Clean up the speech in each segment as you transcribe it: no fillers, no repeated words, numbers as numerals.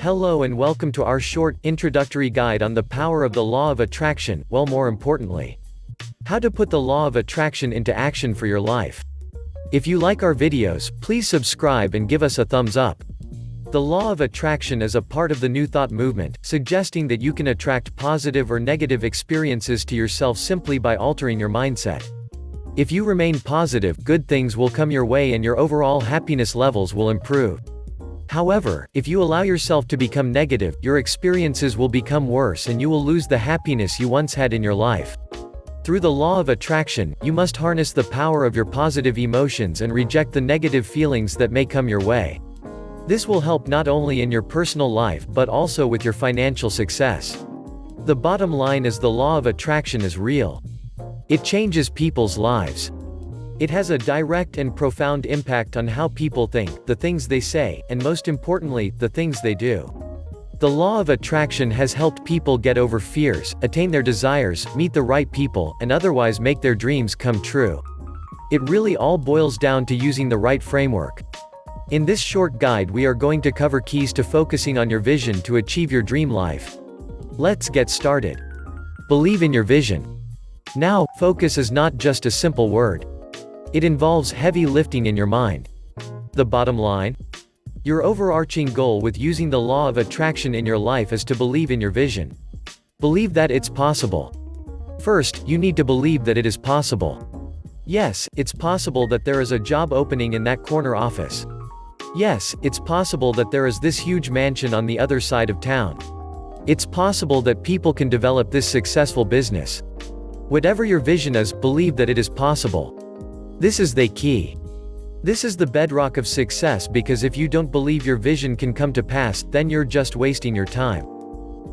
Hello and welcome to our short, introductory guide on the power of the law of attraction, well, more importantly, how to put the law of attraction into action for your life. If you like our videos, please subscribe and give us a thumbs up. The law of attraction is a part of the New Thought movement, suggesting that you can attract positive or negative experiences to yourself simply by altering your mindset. If you remain positive, good things will come your way and your overall happiness levels will improve. However, if you allow yourself to become negative, your experiences will become worse and you will lose the happiness you once had in your life. Through the law of attraction, you must harness the power of your positive emotions and reject the negative feelings that may come your way. This will help not only in your personal life but also with your financial success. The bottom line is the law of attraction is real. It changes people's lives. It has a direct and profound impact on how people think, the things they say, and most importantly, the things they do. The law of attraction has helped people get over fears, attain their desires, meet the right people, and otherwise make their dreams come true. It really all boils down to using the right framework. In this short guide we are going to cover keys to focusing on your vision to achieve your dream life. Let's get started. Believe in your vision. Now, focus is not just a simple word. It involves heavy lifting in your mind. The bottom line? Your overarching goal with using the law of attraction in your life is to believe in your vision. Believe that it's possible. First, you need to believe that it is possible. Yes, it's possible that there is a job opening in that corner office. Yes, it's possible that there is this huge mansion on the other side of town. It's possible that people can develop this successful business. Whatever your vision is, believe that it is possible. This is the key. This is the bedrock of success, because if you don't believe your vision can come to pass, then you're just wasting your time.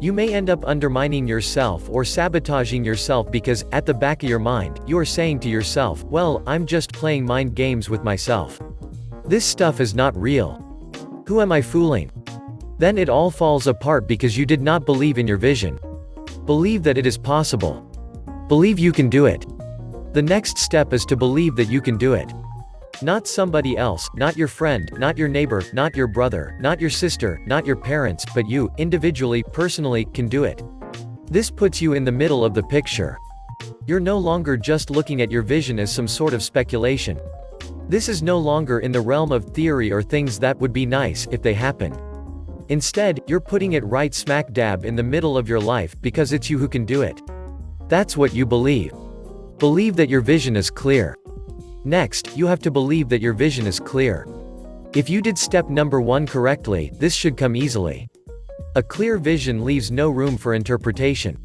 You may end up undermining yourself or sabotaging yourself because, at the back of your mind, you are saying to yourself, well, I'm just playing mind games with myself. This stuff is not real. Who am I fooling? Then it all falls apart because you did not believe in your vision. Believe that it is possible. Believe you can do it. The next step is to believe that you can do it. Not somebody else, not your friend, not your neighbor, not your brother, not your sister, not your parents, but you, individually, personally, can do it. This puts you in the middle of the picture. You're no longer just looking at your vision as some sort of speculation. This is no longer in the realm of theory or things that would be nice if they happen. Instead, you're putting it right smack dab in the middle of your life, because it's you who can do it. That's what you believe. Believe that your vision is clear. Next, you have to believe that your vision is clear. If you did step number 1 correctly, this should come easily. A clear vision leaves no room for interpretation.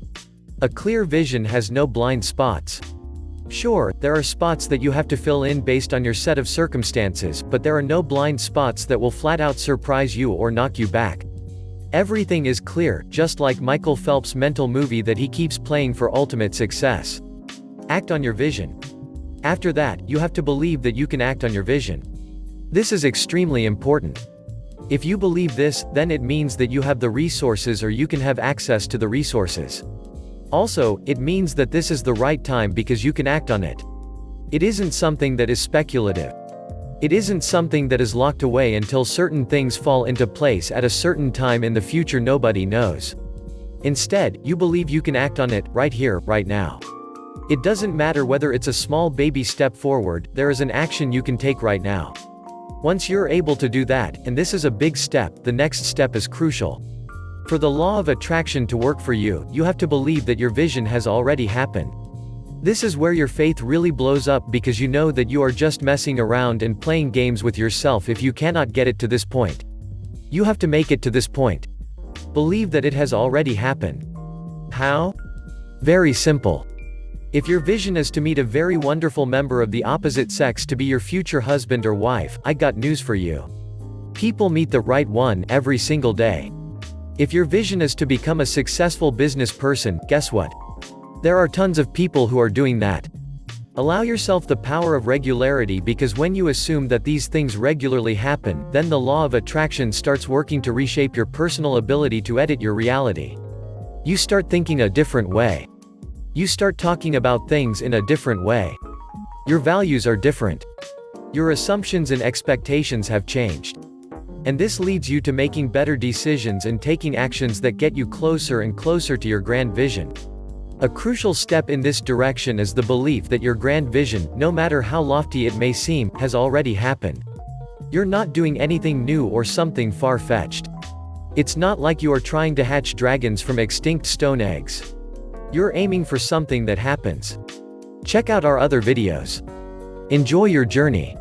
A clear vision has no blind spots. Sure, there are spots that you have to fill in based on your set of circumstances, but there are no blind spots that will flat out surprise you or knock you back. Everything is clear, just like Michael Phelps' mental movie that he keeps playing for ultimate success. Act on your vision. After that, you have to believe that you can act on your vision. This is extremely important. If you believe this, then it means that you have the resources or you can have access to the resources. Also, it means that this is the right time because you can act on it. It isn't something that is speculative. It isn't something that is locked away until certain things fall into place at a certain time in the future nobody knows. Instead, you believe you can act on it, right here, right now. It doesn't matter whether it's a small baby step forward, there is an action you can take right now. Once you're able to do that, and this is a big step, the next step is crucial. For the law of attraction to work for you, you have to believe that your vision has already happened. This is where your faith really blows up, because you know that you are just messing around and playing games with yourself if you cannot get it to this point. You have to make it to this point. Believe that it has already happened. How? Very simple. If your vision is to meet a very wonderful member of the opposite sex to be your future husband or wife, I got news for you. People meet the right one every single day. If your vision is to become a successful business person, guess what? There are tons of people who are doing that. Allow yourself the power of regularity, because when you assume that these things regularly happen, then the law of attraction starts working to reshape your personal ability to edit your reality. You start thinking a different way. You start talking about things in a different way. Your values are different. Your assumptions and expectations have changed. And this leads you to making better decisions and taking actions that get you closer and closer to your grand vision. A crucial step in this direction is the belief that your grand vision, no matter how lofty it may seem, has already happened. You're not doing anything new or something far-fetched. It's not like you are trying to hatch dragons from extinct stone eggs. You're aiming for something that happens. Check out our other videos. Enjoy your journey.